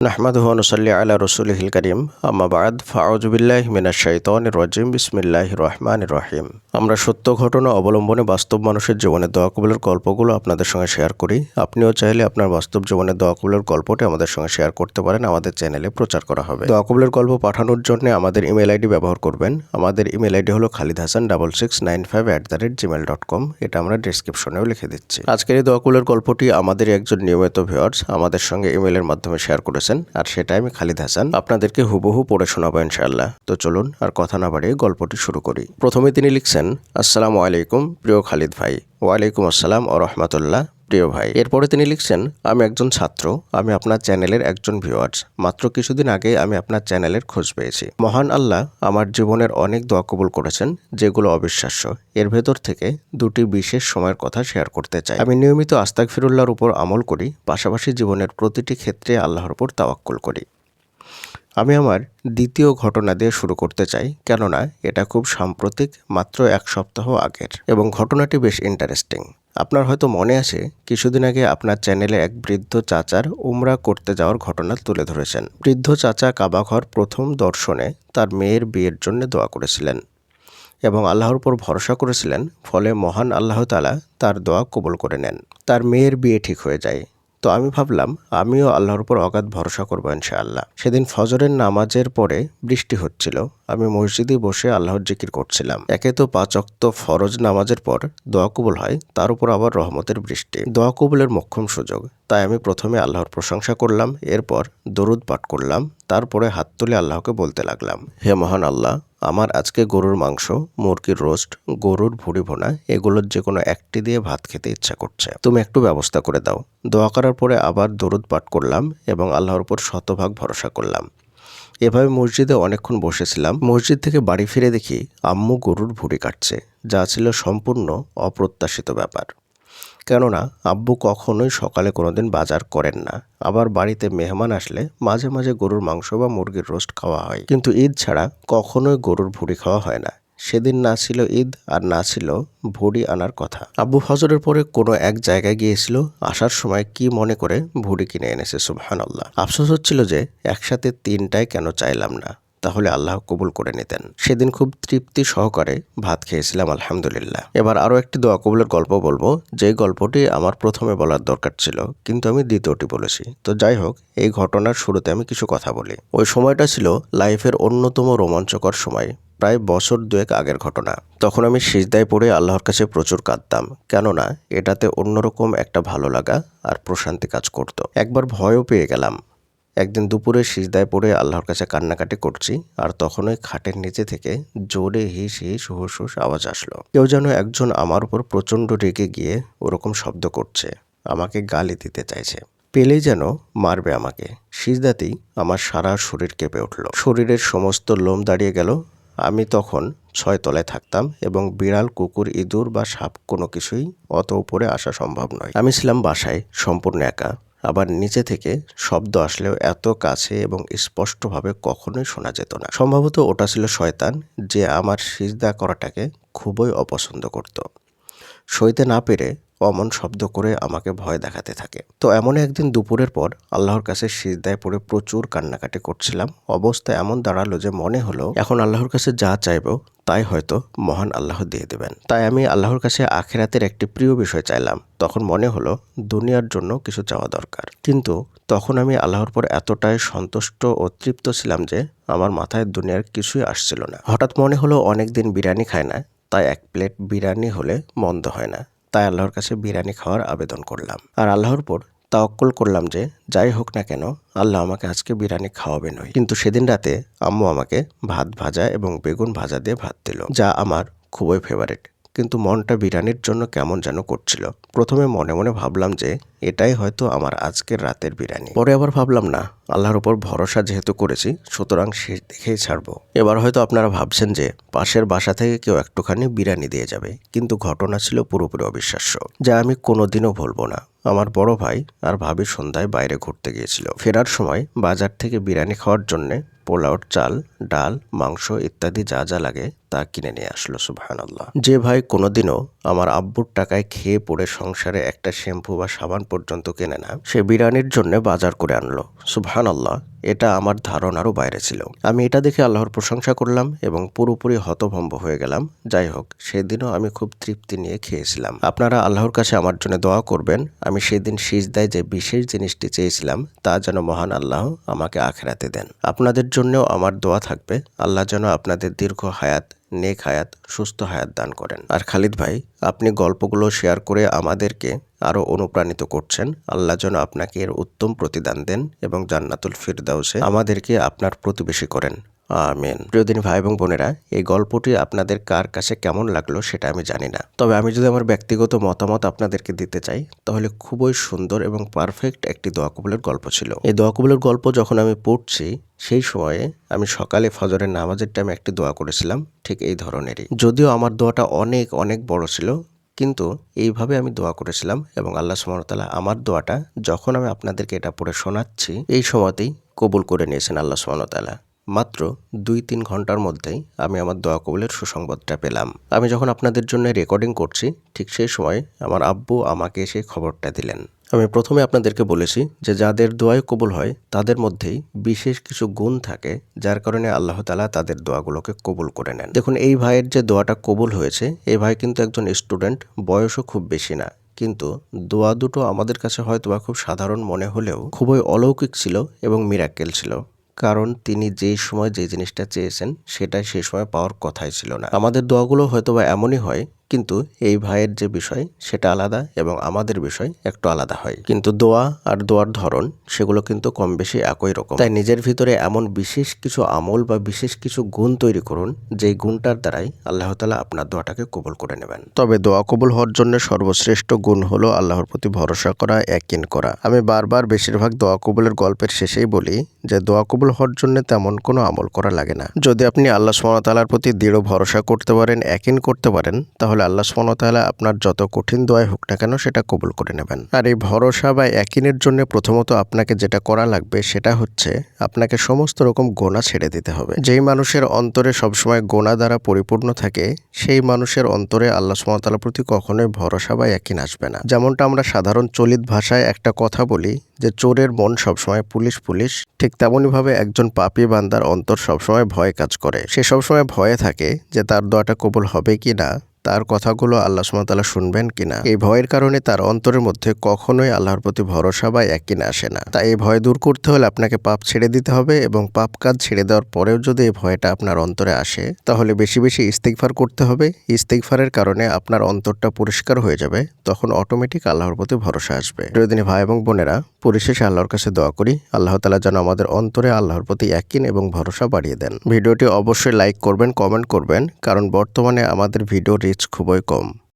নাহমাদুহু ওয়া নুসাল্লি আলা রাসূলিহিল কারীম আম্মা বা'দ ফাআউযু বিল্লাহি মিনাশ শাইতানির রাজিম বিসমিল্লাহির রহমানির রহিম। আমরা সত্য ঘটনা অবলম্বনে বাস্তব মানুষের জীবনের দোয়া কবুলের গল্পগুলো আপনাদের সঙ্গে শেয়ার করি। আপনিও চাইলে আপনার বাস্তব জীবনের দোয়া কবুলের গল্পটি আমাদের সঙ্গে শেয়ার করতে পারেন, আমাদের চ্যানেলে প্রচার করা হবে। দোয়া কবুলের গল্প পাঠানোর জন্য আমাদের ইমেল আইডি ব্যবহার করবেন। আমাদের ইমেল আইডি হলো khalidhasan6695@gmail.com। এটা আমরা ডেসক্রিপশনেও লিখে দিচ্ছি। আজকের এই দোয়া কবুলের গল্পটি আমাদের একজন নিয়মিত ভিউয়ার্স আমাদের সঙ্গে ইমেলের মাধ্যমে শেয়ার করেছেন, আর সেটাই আমি খালিদ হাসান আপনাদেরকে হুবহু পড়ে শোনাবো ইনশাআল্লাহ। তো চলুন আর কথা না বাড়িয়ে গল্পটি শুরু করি। প্রথমে তিনি লিখছেন, আসসালামু আলাইকুম প্রিয় খালিদ ভাই। ওয়ালাইকুম আসসালাম ও রহমতুল্লাহ প্রিয় ভাই। এরপরে তিনি লিখছেন, আমি একজন ছাত্র, আমি আপনার চ্যানেলের একজন ভিউয়ার্স। মাত্র কিছুদিন আগে আমি আপনার চ্যানেলের খোঁজ পেয়েছি। মহান আল্লাহ আমার জীবনের অনেক দোয়া কবুল করেছেন, যেগুলো অবিশ্বাস্য। এর ভেতর থেকে দুটি বিশেষ সময়ের কথা শেয়ার করতে চাই। আমি নিয়মিত আস্তাগফিরুল্লাহর উপর আমল করি, পাশাপাশি জীবনের প্রতিটি ক্ষেত্রে আল্লাহর উপর তাওয়াক্কুল করি। আমি আমার দ্বিতীয় ঘটনা দিয়ে শুরু করতে চাই, কেননা এটা খুব সাম্প্রতিক, মাত্র এক সপ্তাহ আগের, এবং ঘটনাটি বেশ ইন্টারেস্টিং। আপনার হয়তো মনে আছে, কিছুদিন আগে আপনার চ্যানেলে এক বৃদ্ধ চাচার উমরা করতে যাওয়ার ঘটনা তুলে ধরেছেন। বৃদ্ধ চাচা কাবাঘর প্রথম দর্শনে তার মেয়ের বিয়ের জন্য দোয়া করেছিলেন এবং আল্লাহর উপর ভরসা করেছিলেন, ফলে মহান আল্লাহ তাআলা তার দোয়া কবুল করে নেন। তার মেয়ের বিয়ে ঠিক হয়ে যায়। তো আমি ভাবলাম আমিও আল্লাহর উপর অগাধ ভরসা করবো ইনশাআল্লাহ। সেদিন ফজরের নামাজের পরে বৃষ্টি হচ্ছিল। আমি মসজিদে বসে আল্লাহর জিকির করছিলাম। একে তো 5 ওয়াক্ত ফরজ নামাজের পর দোয়া কবুল হয়, তার উপর আবার রহমতের বৃষ্টি, দোয়া কবুলের মোক্ষম সুযোগ। তাই আমি প্রথমে আল্লাহর প্রশংসা করলাম, এরপর দরুদ পাঠ করলাম, তারপরে হাত তুলে আল্লাহকে বলতে লাগলাম, হে মহান আল্লাহ, আমার আজকে গরুর মাংস, মুরগির রোস্ট, গরুর ভুড়ি ভোনা, এগুলোর যে কোনো একটি দিয়ে ভাত খেতে ইচ্ছা করছে, তুমি একটু ব্যবস্থা করে দাও। দোয়া করার পরে আবার দরুদ পাঠ করলাম এবং আল্লাহর উপর শতভাগ ভরসা করলাম। এভাবে মসজিদে অনেকক্ষণ বসেছিলাম। মসজিদ থেকে বাড়ি ফিরে দেখি আম্মু গরুর ভুড়ি কাটছে, যা ছিল সম্পূর্ণ অপ্রত্যাশিত ব্যাপার। কেননা আব্বু কখনোই সকালে কোনোদিন বাজার করেন না। আবার বাড়িতে মেহমান আসলে মাঝে মাঝে গরুর মাংস বা মুরগির রোস্ট খাওয়া হয়, কিন্তু ঈদ ছাড়া কখনোই গরুর ভুড়ি খাওয়া হয় না। সেদিন না ছিল ঈদ আর না ছিল ভুড়ি আনার কথা। আব্বু ফজরের পরে কোনো এক জায়গায় গিয়েছিল, আসার সময় কি মনে করে ভুড়ি কিনে এনেছে। সুবহানাল্লাহ। আফসোস হচ্ছিল যে একসাথে 3টাই কেন চাইলাম না, তাহলে আল্লাহ কবুল করে নিতেন। সেদিন খুব তৃপ্তি সহকারে ভাত খেয়েছিলাম আলহামদুলিল্লাহ। এবার আরও একটি দোয়া কবুলের গল্প বলবো, যে গল্পটি আমার প্রথমে বলার দরকার ছিল, কিন্তু আমি দ্বিতীয়টি বলেছি। তো যাই হোক, এই ঘটনার শুরুতে আমি কিছু কথা বলি। ওই সময়টা ছিল লাইফের অন্যতম রোমাঞ্চকর সময়, প্রায় বছর 2 আগের ঘটনা। তখন আমি সিজদায় পড়ে আল্লাহর কাছে প্রচুর কাঁদতাম, কেননা এটাতে অন্যরকম একটা ভালো লাগা আর প্রশান্তি কাজ করত। একবার ভয়ও পেয়ে গেলাম। একদিন দুপুরে সিজদায় পড়ে আল্লাহর কাছে কান্নাকাটি করছি, আর তখনই খাটের নিচে থেকে জোরে হিস হিস হুস হুস আওয়াজ আসলো। কেউ যেন একজন আমার উপর প্রচণ্ড রেগে গিয়ে ওরকম শব্দ করছে, আমাকে গালি দিতে চাইছে, পেলেই যেন মারবে আমাকে। সিজদাতেই আমার সারা শরীর কেঁপে উঠল, শরীরের সমস্ত লোম দাঁড়িয়ে গেল। আমি তখন 6 তলায় থাকতাম এবং বিড়াল, কুকুর, ইঁদুর বা সাপ কোনো কিছুই অত উপরে আসা সম্ভব নয়। আমি ছিলাম বাসায় সম্পূর্ণ একা। আবার নিচে থেকে শব্দ আসলেও এত কাছে এবং স্পষ্টভাবে কখনোই শোনা যেত না। সম্ভবত ওটা ছিল শয়তান, যে আমার সিজদা করাটাকে খুবই অপছন্দ করত। সইতে না পেরে অমন শব্দ করে আমাকে ভয় দেখাতে থাকে। তো এমন একদিন দুপুরের পর আল্লাহর কাছে সিজদায় পড়ে প্রচুর কান্নাকাটি করছিলাম। অবস্থা এমন দাঁড়ালো যে মনে হলো এখন আল্লাহর কাছে যা চাইবো তাই হয়তো মহান আল্লাহ দিয়ে দেবেন। তাই আমি আল্লাহর কাছে আখিরাতের একটি প্রিয় বিষয় চাইলাম। তখন মনে হলো দুনিয়ার জন্য কিছু চাওয়া দরকার, কিন্তু তখন আমি আল্লাহর পর এতটাই সন্তুষ্ট ও তৃপ্ত ছিলাম যে আমার মাথায় দুনিয়ার কিছুই আসছিল না। হঠাৎ মনে হলো অনেকদিন বিরিয়ানি খায় না, তাই 1 প্লেট বিরিয়ানি হলে মন্দ হয় না। তাই আল্লাহর কাছে বিরিয়ানি খাওয়ার আবেদন করলাম, আর আল্লাহর উপর তাওয়াক্কুল করলাম যে যাই হোক না কেন আল্লাহ আমাকে আজকে বিরিয়ানি খাওয়াবেনই। কিন্তু সেদিন রাতে আম্মু আমাকে ভাত ভাজা এবং বেগুন ভাজা দিয়ে ভাত দিল, যা আমার খুবই ফেভারিট। কিন্তু মনটা বিরিয়ানির জন্য কেমন যেন করছিল। প্রথমে মনে মনে ভাবলাম যে এটাই হয়তো আমার আজকের রাতের বিরিয়ানি। পরে আবার ভাবলাম না, আল্লাহর উপর ভরসা যেহেতু করেছি, সুতরাং শেষ দেখেই ছাড়বো। এবার হয়তো আপনারা ভাবছেন যে পাশের বাসা থেকে কেউ একটুখানি বিরিয়ানি দিয়ে যাবে, কিন্তু ঘটনা ছিল পুরোপুরি অবিশ্বাস্য, যা আমি কোনোদিনও ভুলবো না। আমার বড় ভাই আর ভাবি সন্ধ্যায় বাইরে ঘুরতে গিয়েছিল। ফেরার সময় বাজার থেকে বিরিয়ানি খাওয়ার জন্যে পোলাওর চাল, ডাল, মাংস ইত্যাদি যা যা লাগে তা কিনে নিয়ে আসলো। সুবহানাল্লাহ। যে ভাই কোনোদিনও আমার আব্বুর টাকায় খেয়ে পড়ে সংসারে একটা শ্যাম্পু বা সাবান পর্যন্ত কেনে না, সে বিরিয়ানির জন্য বাজার করে আনলো। সুবহানাল্লাহ। এটা আমার ধারণারও বাইরে ছিল। আমি এটা দেখে আল্লাহর প্রশংসা করলাম এবং পুরোপুরি হতভম্ব হয়ে গেলাম। যাই হোক, সেদিনও আমি খুব তৃপ্তি নিয়ে খেয়েছিলাম। আপনারা আল্লাহর কাছে আমার জন্য দোয়া করবেন, আমি সেদিন সিজদায় যে বিশেষ জিনিসটি চেয়েছিলাম তা যেন মহান আল্লাহ আমাকে আখিরাতে দেন। আপনাদের জন্যও আমার দোয়া থাকবে, আল্লাহ যেন আপনাদের দীর্ঘ হায়াত, নেক হায়াত, সুস্থ হায়াত দান করেন। আর খালিদ ভাই, আপনি গল্পগুলো শেয়ার করে আমাদেরকে আরও অনুপ্রাণিত করছেন। আল্লাহ যেন আপনাকে এর উত্তম প্রতিদান দেন এবং জান্নাতুল ফিরদাউসে আমাদেরকে আপনার প্রতিবেশী করেন। আমিন। প্রিয়দিনী ভাই এবং বোনেরা, এই গল্পটি আপনাদের কার কাছে কেমন লাগলো সেটা আমি জানি না, তবে আমি যদি আমার ব্যক্তিগত মতামত আপনাদেরকে দিতে চাই তাহলে খুবই সুন্দর এবং পারফেক্ট একটি দোয়া কবুলের গল্প ছিল। এই দোয়া কবুলের গল্প যখন আমি পড়ছি সেই সময়ে আমি সকালে ফজরের নামাজের টাইমে একটি দোয়া করেছিলাম ঠিক এই ধরনেরই। যদিও আমার দোয়াটা অনেক অনেক বড় ছিল, কিন্তু এইভাবে আমি দোয়া করেছিলাম এবং আল্লাহ সুবহানাহু ওয়া তাআলা আমার দোয়াটা যখন আমি আপনাদেরকে এটা পড়ে শোনাচ্ছি এই সময়তেই কবুল করে নিয়েছেন আল্লাহ সুবহানাহু ওয়া তাআলা। মাত্র 2-3 ঘন্টার মধ্যেই আমি আমার দোয়া কবুলের সুসংবাদটা পেলাম। আমি যখন আপনাদের জন্য রেকর্ডিং করছি ঠিক সেই সময় আমার আব্বু আমাকে সেই খবরটা দিলেন। আমি প্রথমে আপনাদেরকে বলেছি যে যাদের দোয়াই কবুল হয় তাদের মধ্যেই বিশেষ কিছু গুণ থাকে যার কারণে আল্লাহ তাআলা তাদের দোয়াগুলোকে কবুল করে নেন। দেখুন, এই ভাইয়ের যে দোয়াটা কবুল হয়েছে, এই ভাই কিন্তু একজন স্টুডেন্ট, বয়সও খুব বেশি না, কিন্তু দোয়া দুটো আমাদের কাছে হয়তো বা খুব সাধারণ মনে হলেও খুবই অলৌকিক ছিল এবং মিরাক্কেল ছিল। কারণ তিনি যেই সময় যে জিনিসটা চেয়েছেন সেটাই সেই সময় পাওয়ার কথাই ছিল না। আমাদের দোয়াগুলো হয়তো বা এমনই হয়, কিন্তু এই ভাইয়ের যে বিষয় সেটা আলাদা এবং আমাদের বিষয় একটু আলাদা হয়, কিন্তু দোয়া আর দোয়ার ধরন সেগুলো কিন্তু কম বেশি একই রকম। তাই নিজের ভিতরে এমন বিশেষ কিছু আমল বা বিশেষ কিছু গুণ তৈরি করুন যেই গুণটার দ্বারাই আল্লাহ তাআলা আপনার দোয়াটাকে কবুল করে নেবেন। তবে দোয়া কবুল হওয়ার জন্য সর্বশ্রেষ্ঠ গুণ হলো আল্লাহর প্রতি ভরসা করা, ইয়াকিন করা। আমি বারবার বেশিরভাগ দোয়া কবুলের গল্পের শেষেই বলি যে দোয়া কবুল হওয়ার জন্য তেমন কোনো আমল করা লাগে না। যদি আপনি আল্লাহ সুবহানাহু ওয়া তাআলার প্রতি দৃঢ় ভরসা করতে পারেন, ইয়াকিন করতে পারেন, তাহলে আল্লাহ সুবহানাহু ওয়া তাআলা আপনার যত কঠিন দোয়াই হোক না কেন সেটা কবুল করে নেবেন। আর এই ভরসা বা ইয়াকিনের জন্য প্রথমত আপনাকে যেটা করা লাগবে সেটা হচ্ছে আপনাকে সমস্ত রকম গোনা ছেড়ে দিতে হবে। যেই মানুষের অন্তরে সবসময় গোনা দ্বারা পরিপূর্ণ থাকে সেই মানুষের অন্তরে আল্লাহ সুবহানাহু ওয়া তাআলার প্রতি কখনোই ভরসা বা ইয়াকিন আসবে না। যেমনটা আমরা সাধারণ চলিত ভাষায় একটা কথা বলি যে চোরের মন সবসময় পুলিশ পুলিশ, ঠিক তেমনইভাবে একজন পাপী বান্দার অন্তর সবসময় ভয় কাজ করে। সে সবসময় ভয়ে থাকে যে তার দোয়াটা কবুল হবে কি না, তার কথাগুলো আল্লাহ সুবহানাহু ওয়া তাআলা শুনবেন কিনা। এই ভয়ের কারণে তার অন্তরের মধ্যে কখনোই আল্লাহর প্রতি ভরসা বা ইয়াকিন আসে না। তাই এই ভয় দূর করতে হলে আপনাকে পাপ ছেড়ে দিতে হবে এবং পাপ কাজ ছেড়ে দেওয়ার পরেও যদি এই ভয়টা আপনার অন্তরে আসে তাহলে বেশি বেশি ইস্তিগফার করতে হবে। ইস্তিগফারের কারণে আপনার অন্তরটা পরিষ্কার হয়ে যাবে, তখন অটোমেটিক আল্লাহর প্রতি ভরসা আসবে। প্রিয়দিনী ভাই এবং বোনেরা, পরিশেষে আল্লাহর কাছে দোয়া করি আল্লাহ তাআলা যেন আমাদের অন্তরে আল্লাহর প্রতি ইয়াকিন এবং ভরসা বাড়িয়ে দেন। ভিডিওটি অবশ্যই লাইক করবেন, কমেন্ট করবেন, কারণ বর্তমানে আমাদের ভিডিও রিচ খুবই কম।